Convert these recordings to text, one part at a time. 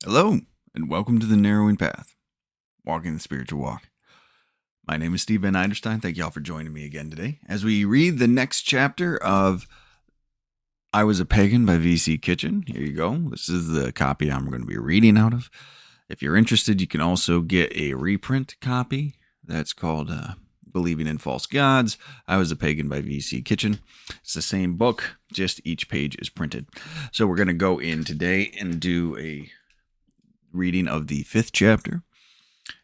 Hello, and welcome to the Narrowing Path, Walking the Spiritual Walk. My name is Steve Van Eiderstein. Thank you all for joining me again today as we read the next chapter of I Was a Pagan by V.C. Kitchen. Here you go. This is the copy I'm going to be reading out of. If you're interested, you can also get a reprint copy. That's called Believing in False Gods. I Was a Pagan by V.C. Kitchen. It's the same book, just each page is printed. So we're going to go in today and do a reading of the 5th chapter,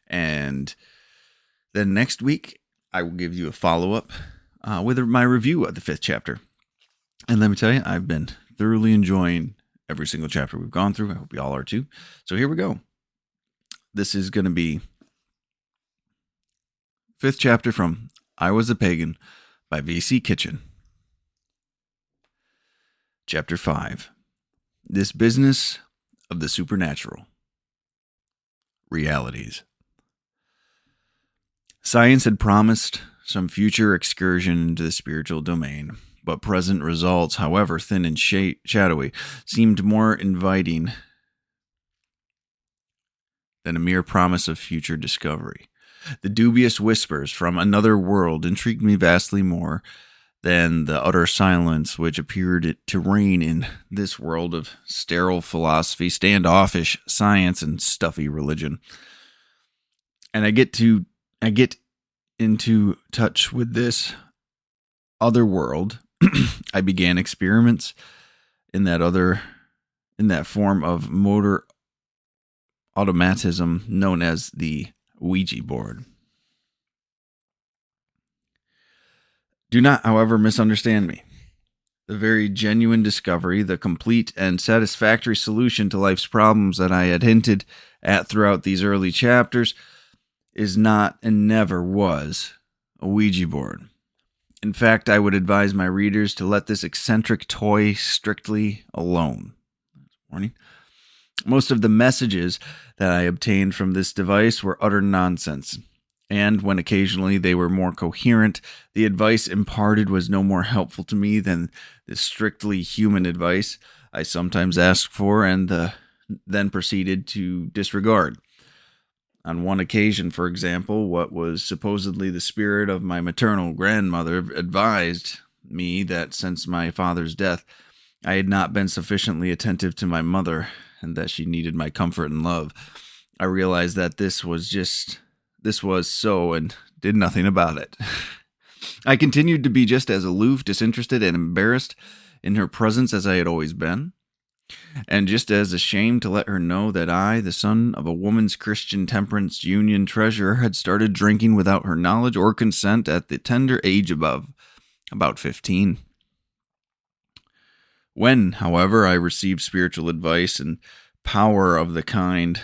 and then next week I will give you a follow-up with my review of the 5th chapter. And let me tell you, I've been thoroughly enjoying every single chapter we've gone through. I hope you all are too. So here we go. This is going to be 5th chapter from I Was a Pagan by V.C. Kitchen. Chapter 5. This Business of the Supernatural. Realities. Science had promised some future excursion into the spiritual domain, but present results, however thin and shadowy, seemed more inviting than a mere promise of future discovery. The dubious whispers from another world intrigued me vastly more than the utter silence which appeared to reign in this world of sterile philosophy, standoffish science, and stuffy religion. And I get into touch with this other world. I began experiments in that form of motor automatism known as the Ouija board. Do not, however, misunderstand me. The very genuine discovery, the complete and satisfactory solution to life's problems that I had hinted at throughout these early chapters, is not and never was a Ouija board. In fact, I would advise my readers to let this eccentric toy strictly alone. Warning. Most of the messages that I obtained from this device were utter nonsense. And when occasionally they were more coherent, the advice imparted was no more helpful to me than the strictly human advice I sometimes asked for and then proceeded to disregard. On one occasion, for example, what was supposedly the spirit of my maternal grandmother advised me that since my father's death, I had not been sufficiently attentive to my mother and that she needed my comfort and love. I realized that this was so and did nothing about it. I continued to be just as aloof, disinterested, and embarrassed in her presence as I had always been, and just as ashamed to let her know that I, the son of a woman's Christian temperance union treasurer, had started drinking without her knowledge or consent at the tender age of about 15. When, however, I received spiritual advice and power of the kind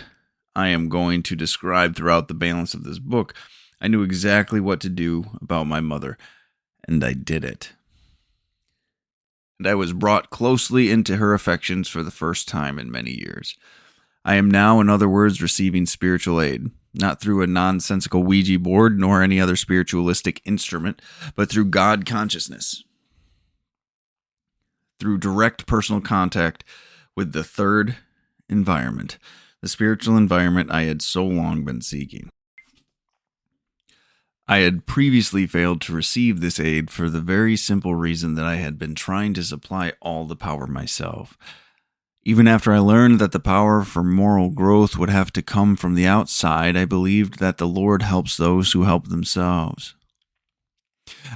I am going to describe throughout the balance of this book, I knew exactly what to do about my mother, and I did it. And I was brought closely into her affections for the first time in many years. I am now, in other words, receiving spiritual aid, not through a nonsensical Ouija board nor any other spiritualistic instrument, but through God consciousness, through direct personal contact with the third environment, the spiritual environment I had so long been seeking. I had previously failed to receive this aid for the very simple reason that I had been trying to supply all the power myself. Even after I learned that the power for moral growth would have to come from the outside, I believed that the Lord helps those who help themselves.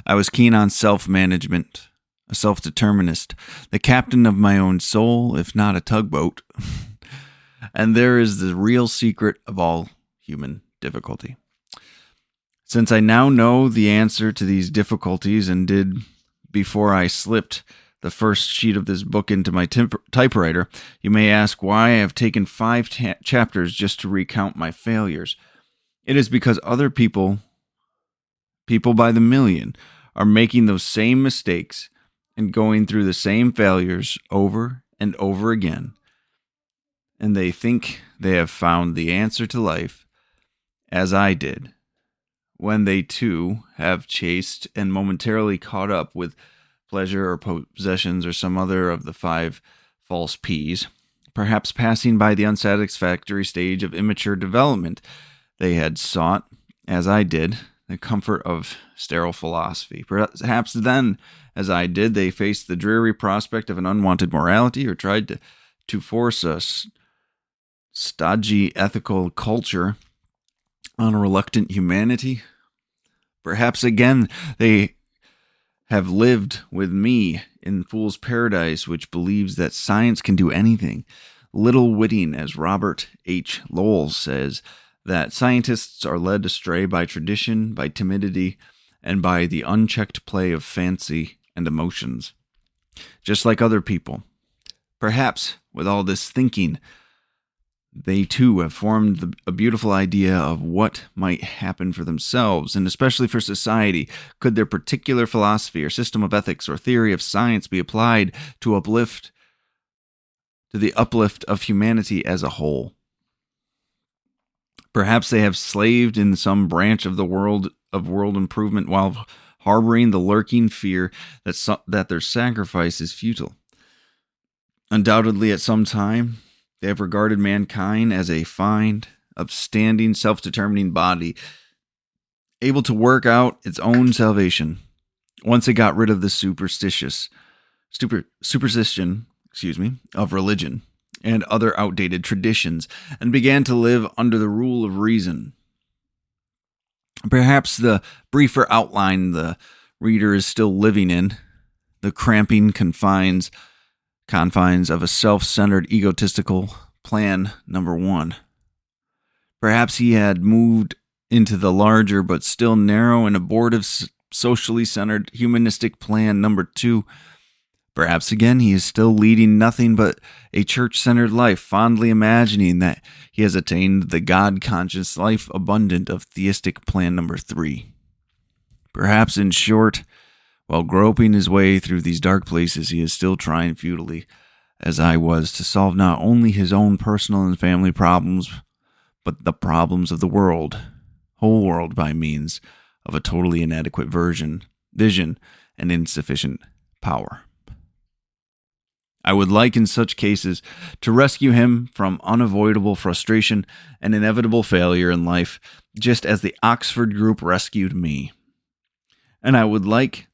I was keen on self-management, a self-determinist, the captain of my own soul, if not a tugboat. And there is the real secret of all human difficulty. Since I now know the answer to these difficulties and did before I slipped the first sheet of this book into my typewriter, you may ask why I have taken 5 chapters just to recount my failures. It is because other people by the million, are making those same mistakes and going through the same failures over and over again. And they think they have found the answer to life, as I did, when they too have chased and momentarily caught up with pleasure or possessions or some other of the 5 false P's, perhaps passing by the unsatisfactory stage of immature development. They had sought, as I did, the comfort of sterile philosophy. Perhaps then, as I did, they faced the dreary prospect of an unwanted morality, or tried to force a stodgy ethical culture on a reluctant humanity. Perhaps again, they have lived with me in Fool's Paradise, which believes that science can do anything, little witting, as Robert H. Lowell says, that scientists are led astray by tradition, by timidity, and by the unchecked play of fancy and emotions, just like other people. Perhaps, with all this thinking, they too have formed a beautiful idea of what might happen for themselves, and especially for society. Could their particular philosophy or system of ethics or theory of science be applied to the uplift of humanity as a whole? Perhaps they have slaved in some branch of the world improvement while harboring the lurking fear that their sacrifice is futile. Undoubtedly, at some time, they have regarded mankind as a fine, upstanding, self-determining body, able to work out its own salvation. Once it got rid of the superstition of religion and other outdated traditions, and began to live under the rule of reason. Perhaps the briefer outline the reader is still living in, the cramping confines of a self-centered, egotistical plan number 1. Perhaps he had moved into the larger but still narrow and abortive, socially centered, humanistic plan number 2. Perhaps again he is still leading nothing but a church-centered life, fondly imagining that he has attained the God-conscious life abundant of theistic plan number 3. Perhaps, in short, while groping his way through these dark places, he is still trying futilely, as I was, to solve not only his own personal and family problems, but the problems of the whole world, by means of a totally inadequate vision, and insufficient power. I would like, in such cases, to rescue him from unavoidable frustration and inevitable failure in life, just as the Oxford group rescued me. And I would like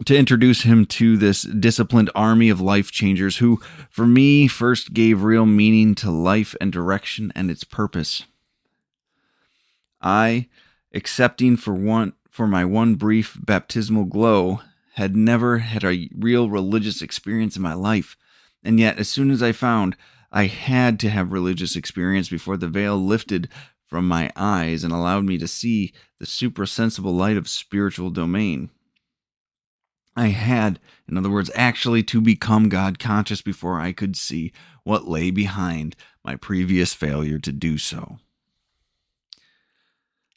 to introduce him to this disciplined army of life changers who, for me, first gave real meaning to life and direction and its purpose. I, excepting for my one brief baptismal glow, had never had a real religious experience in my life, and yet as soon as I found I had to have religious experience before the veil lifted from my eyes and allowed me to see the suprasensible light of spiritual domain, I had, in other words, actually to become God-conscious before I could see what lay behind my previous failure to do so.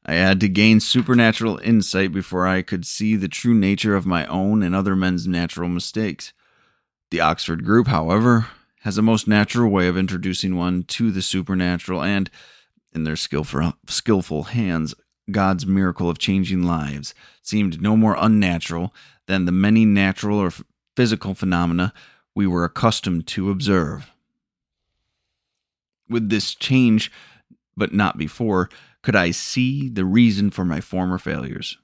I had to gain supernatural insight before I could see the true nature of my own and other men's natural mistakes. The Oxford group, however, has a most natural way of introducing one to the supernatural and, in their skillful hands, God's miracle of changing lives seemed no more unnatural than the many natural or physical phenomena we were accustomed to observe. With this change, but not before, could I see the reason for my former failures.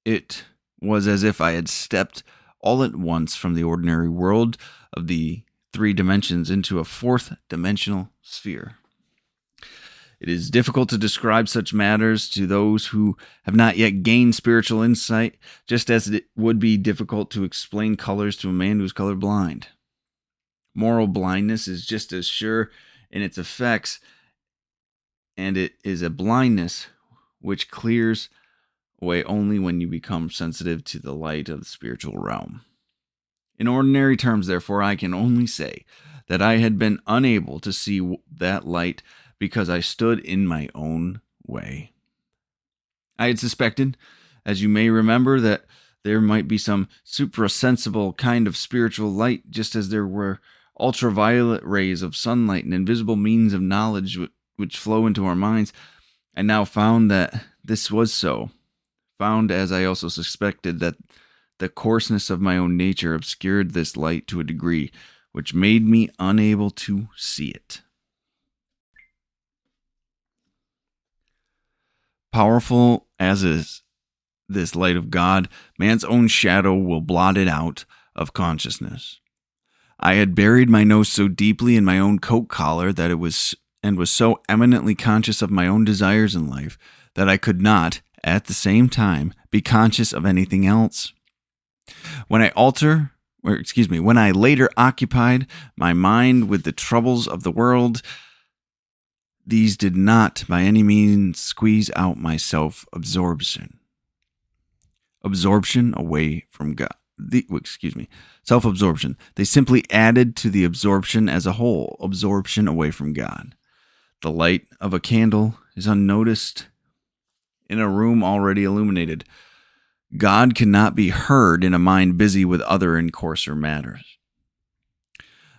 It was as if I had stepped all at once from the ordinary world of the 3 dimensions into a 4th dimensional sphere. It is difficult to describe such matters to those who have not yet gained spiritual insight, just as it would be difficult to explain colors to a man who is colorblind. Moral blindness is just as sure in its effects, and it is a blindness which clears away only when you become sensitive to the light of the spiritual realm. In ordinary terms, therefore, I can only say that I had been unable to see that light because I stood in my own way. I had suspected, as you may remember, that there might be some suprasensible kind of spiritual light, just as there were ultraviolet rays of sunlight and invisible means of knowledge which flow into our minds. I now found that this was so. Found, as I also suspected, that the coarseness of my own nature obscured this light to a degree which made me unable to see it. Powerful as is this light of God, man's own shadow will blot it out of consciousness. I had buried my nose so deeply in my own coat collar that was so eminently conscious of my own desires in life that I could not, at the same time, be conscious of anything else. When I later occupied my mind with the troubles of the world, these did not by any means squeeze out my self-absorption. Absorption away from God. Self-absorption. They simply added to the absorption as a whole, absorption away from God. The light of a candle is unnoticed in a room already illuminated. God cannot be heard in a mind busy with other and coarser matters.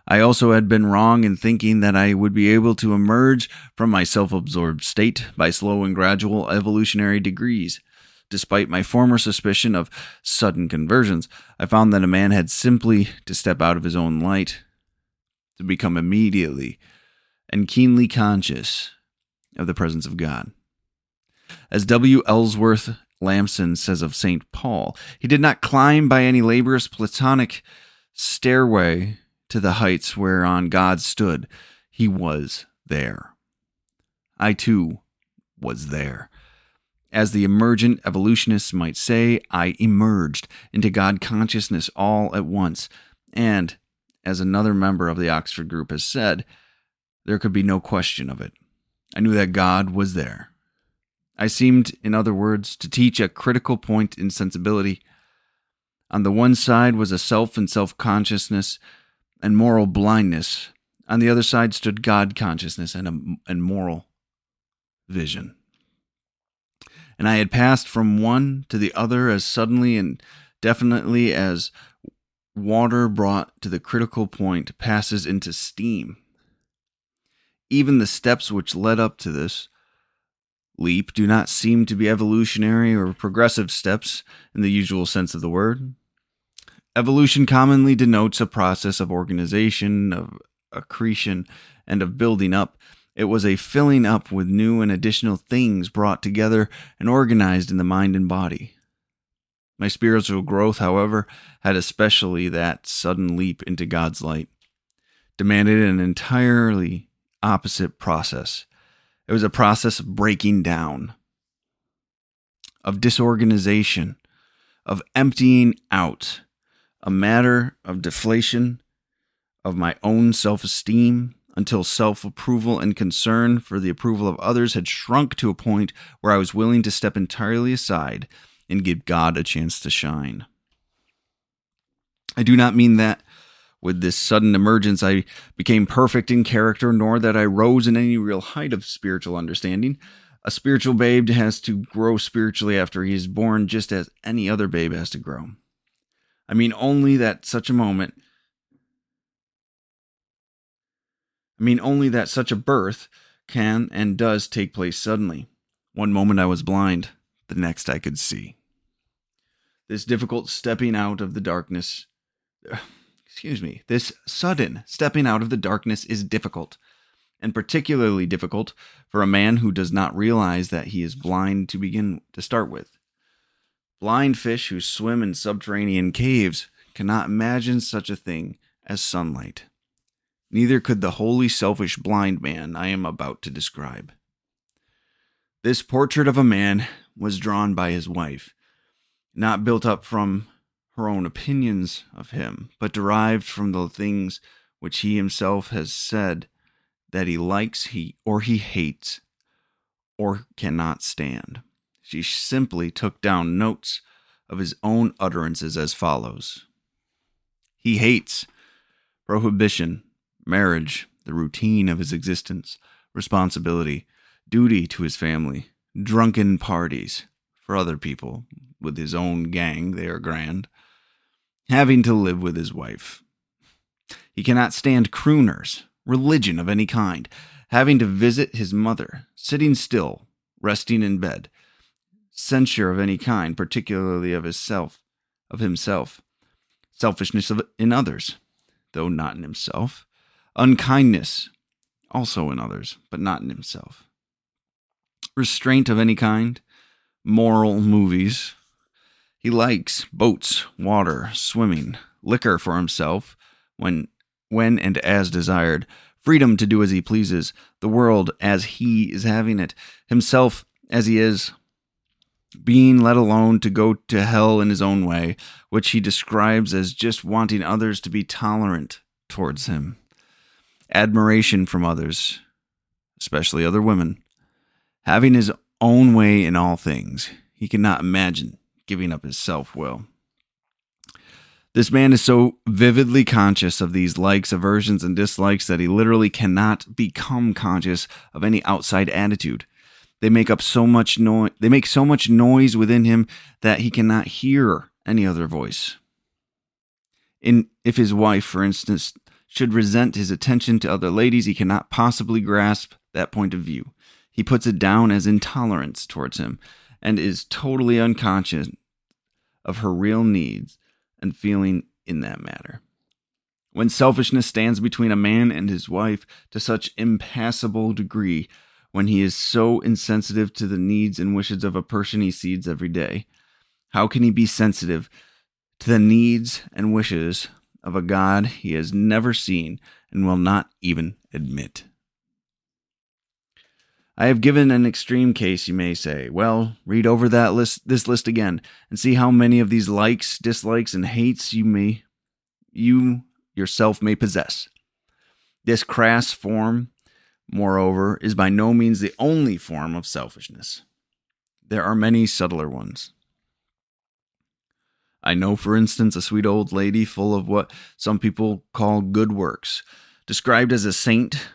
I also had been wrong in thinking that I would be able to emerge from my self-absorbed state by slow and gradual evolutionary degrees. Despite my former suspicion of sudden conversions, I found that a man had simply to step out of his own light to become immediately and keenly conscious of the presence of God. As W. Ellsworth Lamson says of St. Paul, he did not climb by any laborious Platonic stairway to the heights whereon God stood. He was there. I too was there. As the emergent evolutionists might say, I emerged into God consciousness all at once. And, as another member of the Oxford group has said, there could be no question of it. I knew that God was there. I seemed, in other words, to teach a critical point in sensibility. On the one side was a self and self-consciousness and moral blindness. On the other side stood God consciousness and moral vision. And I had passed from one to the other as suddenly and definitely as water brought to the critical point passes into steam. Even the steps which led up to this leap do not seem to be evolutionary or progressive steps in the usual sense of the word. Evolution commonly denotes a process of organization, of accretion, and of building up. It was a filling up with new and additional things brought together and organized in the mind and body. My spiritual growth, however, had especially that sudden leap into God's light, demanded an entirely opposite process. It was a process of breaking down, of disorganization, of emptying out, a matter of deflation of my own self-esteem, until self-approval and concern for the approval of others had shrunk to a point where I was willing to step entirely aside and give God a chance to shine. I do not mean that with this sudden emergence I became perfect in character, nor that I rose in any real height of spiritual understanding. A spiritual babe has to grow spiritually after he is born, just as any other babe has to grow. I mean only that such a birth can and does take place suddenly. One moment I was blind, the next I could see. This sudden stepping out of the darkness is difficult, and particularly difficult for a man who does not realize that he is blind to start with. Blind fish who swim in subterranean caves cannot imagine such a thing as sunlight. Neither could the wholly selfish blind man I am about to describe. This portrait of a man was drawn by his wife, not built up from her own opinions of him, but derived from the things which he himself has said that he likes, he hates, or cannot stand. She simply took down notes of his own utterances as follows. He hates prohibition, marriage, the routine of his existence, responsibility, duty to his family, drunken parties for other people, with his own gang, they are grand, having to live with his wife. He cannot stand crooners, religion of any kind, having to visit his mother, sitting still, resting in bed, censure of any kind, particularly of himself, selfishness in others. though not in himself. Unkindness, also in others, but not in himself. Restraint of any kind. Moral movies. He likes boats, water, swimming, liquor for himself, when and as desired, freedom to do as he pleases, the world as he is having it, himself as he is, being let alone to go to hell in his own way, which he describes as just wanting others to be tolerant towards him. Admiration from others, especially other women. Having his own way in all things. He cannot imagine giving up his self-will. This man is so vividly conscious of these likes, aversions, and dislikes that he literally cannot become conscious of any outside attitude. They make so much noise within him that he cannot hear any other voice. If his wife, for instance, should resent his attention to other ladies, he cannot possibly grasp that point of view. He puts it down as intolerance towards him and is totally unconscious of her real needs and feeling in that matter. When selfishness stands between a man and his wife to such impassable degree, when he is so insensitive to the needs and wishes of a person he sees every day, how can he be sensitive to the needs and wishes of a God he has never seen and will not even admit? I have given an extreme case, you may say. Well, read over this list again, and see how many of these likes, dislikes, and hates you yourself may possess. This crass form, moreover, is by no means the only form of selfishness. There are many subtler ones. I know, for instance, a sweet old lady full of what some people call good works. Described as a saint,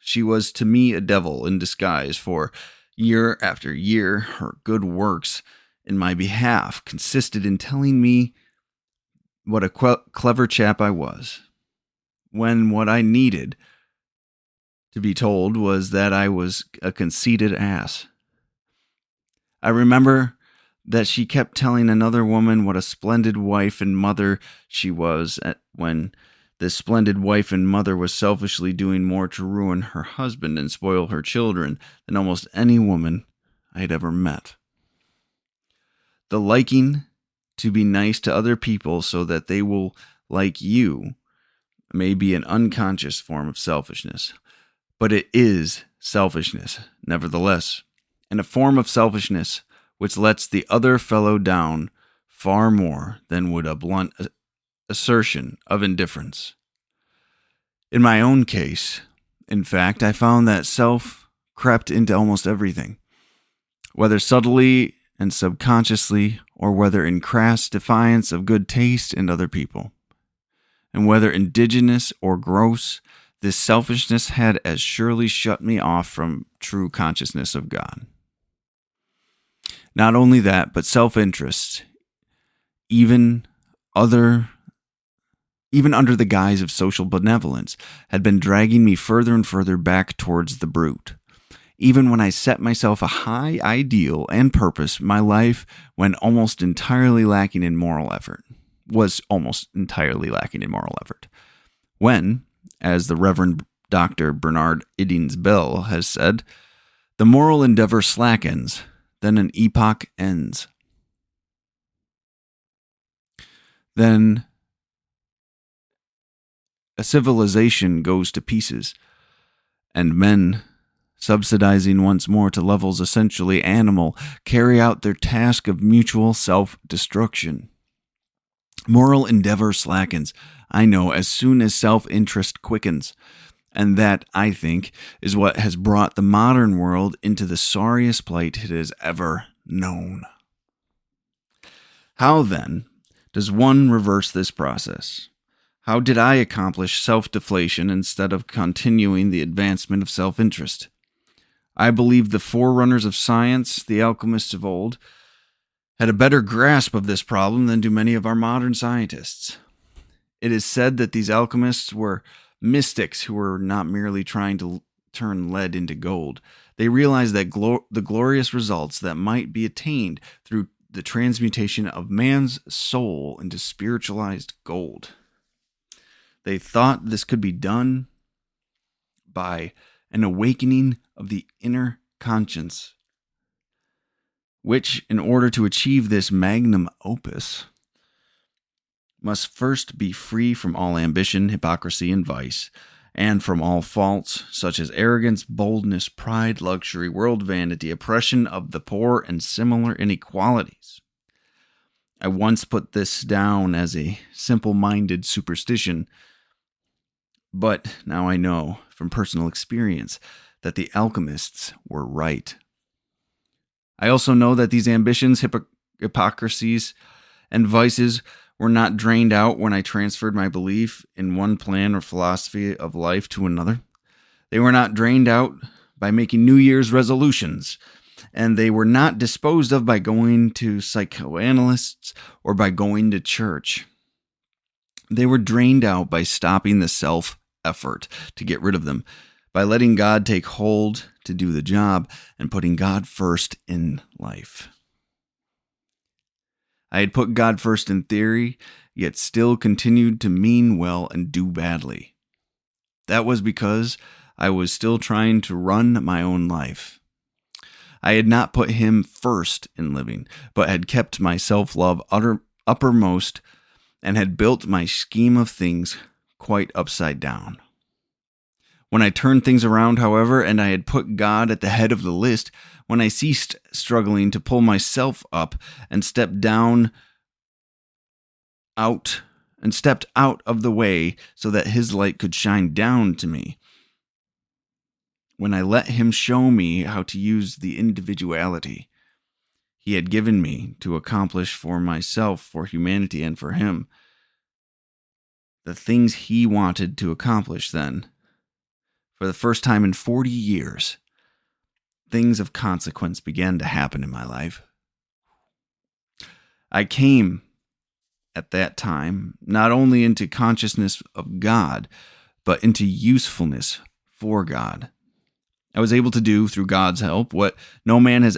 she was to me a devil in disguise, for year after year her good works in my behalf consisted in telling me what a clever chap I was, when what I needed to be told was that I was a conceited ass. I remember that she kept telling another woman what a splendid wife and mother she was, when this splendid wife and mother was selfishly doing more to ruin her husband and spoil her children than almost any woman I had ever met. The liking to be nice to other people so that they will like you may be an unconscious form of selfishness, but it is selfishness, nevertheless, and a form of selfishness which lets the other fellow down far more than would a blunt assertion of indifference. In my own case, in fact, I found that self crept into almost everything, whether subtly and subconsciously, or whether in crass defiance of good taste in other people. And whether indigenous or gross, this selfishness had as surely shut me off from true consciousness of God. Not only that, but self-interest, even under the guise of social benevolence, had been dragging me further and further back towards the brute. Even when I set myself a high ideal and purpose, my life was almost entirely lacking in moral effort. When, as the Reverend Dr. Bernard Iddings Bell has said, the moral endeavor slackens, then an epoch ends. Then a civilization goes to pieces, and men, subsidizing once more to levels essentially animal, carry out their task of mutual self-destruction. Moral endeavor slackens, I know, as soon as self-interest quickens, and that, I think, is what has brought the modern world into the sorriest plight it has ever known. How, then, does one reverse this process? How did I accomplish self-deflation instead of continuing the advancement of self-interest? I believe the forerunners of science, the alchemists of old, had a better grasp of this problem than do many of our modern scientists. It is said that these alchemists were mystics who were not merely trying to turn lead into gold. They realized that the glorious results that might be attained through the transmutation of man's soul into spiritualized gold. They thought this could be done by an awakening of the inner conscience, which, in order to achieve this magnum opus, must first be free from all ambition, hypocrisy, and vice, and from all faults such as arrogance, boldness, pride, luxury, world vanity, oppression of the poor, and similar inequalities. I once put this down as a simple-minded superstition, but now I know from personal experience that the alchemists were right. I also know that these ambitions, hypocrisies, and vices were not drained out when I transferred my belief in one plan or philosophy of life to another. They were not drained out by making New Year's resolutions, and they were not disposed of by going to psychoanalysts or by going to church. They were drained out by stopping the self-effort to get rid of them, by letting God take hold to do the job and putting God first in life. I had put God first in theory, yet still continued to mean well and do badly. That was because I was still trying to run my own life. I had not put Him first in living, but had kept my self-love uppermost and had built my scheme of things quite upside down. When I turned things around, however, and I had put God at the head of the list, when I ceased struggling to pull myself up and stepped out of the way so that His light could shine down to me, when I let Him show me how to use the individuality He had given me to accomplish for myself, for humanity, and for Him, the things He wanted to accomplish then, for the first time in 40 years, things of consequence began to happen in my life. I came at that time not only into consciousness of God, but into usefulness for God. I was able to do, through God's help, what no man has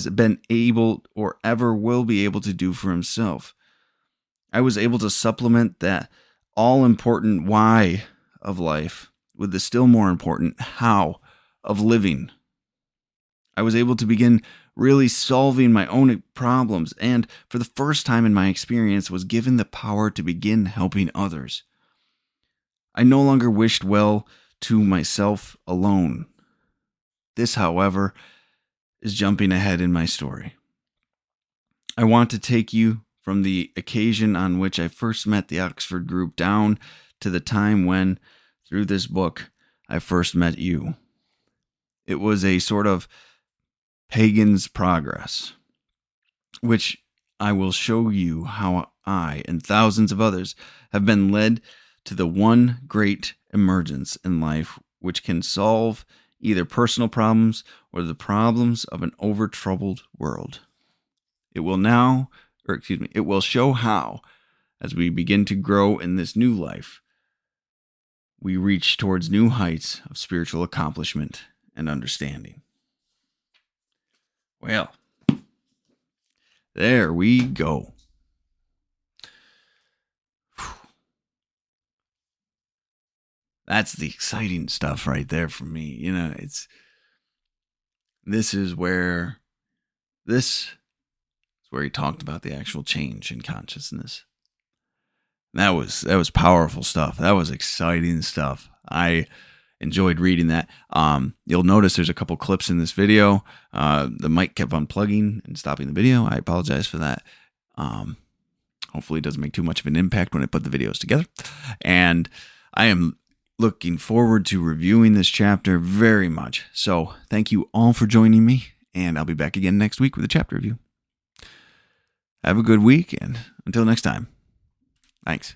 been able or ever will be able to do for himself. I was able to supplement that all-important why of life with the still more important how of living. I was able to begin really solving my own problems, and for the first time in my experience was given the power to begin helping others. I no longer wished well to myself alone. This, however, is jumping ahead in my story. I want to take you from the occasion on which I first met the Oxford group down to the time when, through this book, I first met you. It was a sort of Pagan's progress, which I will show you how I and thousands of others have been led to the one great emergence in life which can solve either personal problems or the problems of an over-troubled world. It will show how, as we begin to grow in this new life, we reach towards new heights of spiritual accomplishment and understanding. Well, there we go. That's the exciting stuff right there for me. You know, this is where he talked about the actual change in consciousness. That was powerful stuff. That was exciting stuff. I enjoyed reading that. You'll notice there's a couple clips in this video. The mic kept unplugging and stopping the video. I apologize for that. Hopefully it doesn't make too much of an impact when I put the videos together. And I am looking forward to reviewing this chapter very much. So thank you all for joining me, and I'll be back again next week with a chapter review. Have a good week, and until next time, thanks.